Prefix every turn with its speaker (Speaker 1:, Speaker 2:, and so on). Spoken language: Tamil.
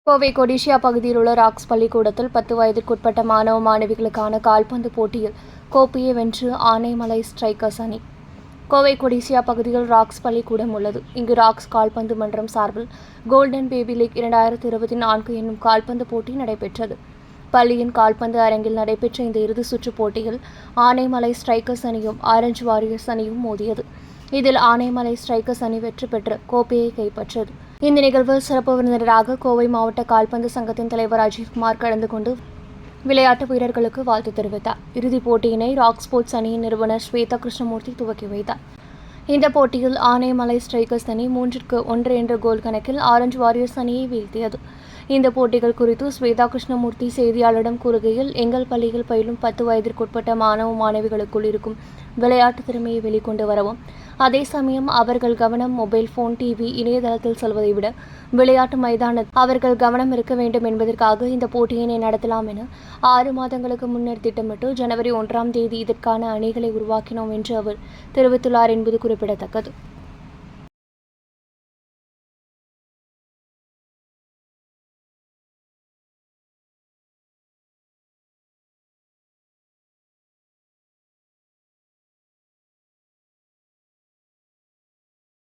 Speaker 1: கோவை கொடிஷியா பகுதியில் உள்ள ராக்ஸ் பள்ளிக்கூடத்தில் 10 வயதிற்குட்பட்ட மாணவ மாணவிகளுக்கான கால்பந்து போட்டியில் கோப்பையை வென்று ஆனைமலை ஸ்ட்ரைக்கர்ஸ் அணி. கோவை கொடிஷியா பகுதியில் ராக்ஸ் பள்ளிக்கூடம் உள்ளது. இங்கு ராக்ஸ் கால்பந்து மன்றம் சார்பில் கோல்டன் பேபி லீக் 2024 என்னும் கால்பந்து போட்டி நடைபெற்றது. பள்ளியின் கால்பந்து அரங்கில் நடைபெற்ற இந்த இறுதி சுற்று போட்டியில் ஆனைமலை ஸ்ட்ரைக்கர்ஸ் அணியும் ஆரஞ்சு வாரியர்ஸ் அணியும் மோதியது. இதில் ஆனைமலை ஸ்ட்ரைக்கர்ஸ் அணி வெற்றி பெற்று கோப்பையை கைப்பற்றது. இந்த நிகழ்வில் சிறப்பு விருந்தினராக கோவை மாவட்ட கால்பந்து சங்கத்தின் தலைவர் அஜித்குமார் கலந்து கொண்டு விளையாட்டு வீரர்களுக்கு வாழ்த்து தெரிவித்தார். இறுதிப் போட்டியினை ராக் ஸ்போர்ட்ஸ் அணியின் நிறுவனர் ஸ்வேதா கிருஷ்ணமூர்த்தி துவக்கி வைத்தார். இந்த போட்டியில் ஆனைமலை ஸ்ட்ரைக்கர்ஸ் அணி 3-1 என்ற கோல் கணக்கில் ஆரஞ்சு வாரியர்ஸ் அணியை வீழ்த்தியது. இந்த போட்டிகள் குறித்து ஸ்வேதா கிருஷ்ணமூர்த்தி செய்தியாளரிடம் கூறுகையில், எங்கள் பள்ளியில் பயிலும் 10 வயதிற்குட்பட்ட மாணவ மாணவிகளுக்குள் இருக்கும் விளையாட்டு திறமையை வெளிக்கொண்டு வரவும், அதே சமயம் அவர்கள் கவனம் மொபைல் போன், டிவி, இணையதளத்தில் செல்வதை விட விளையாட்டு மைதானத்தில் அவர்கள் கவனம் இருக்க வேண்டும் என்பதற்காக இந்த போட்டியினை நடத்தலாம் என 6 மாதங்களுக்கு முன்னர் திட்டமிட்டு ஜனவரி 1ஆம் தேதி இதற்கான அணிகளை உருவாக்கினோம் என்று அவர் தெரிவித்துள்ளார் என்பது குறிப்பிடத்தக்கது.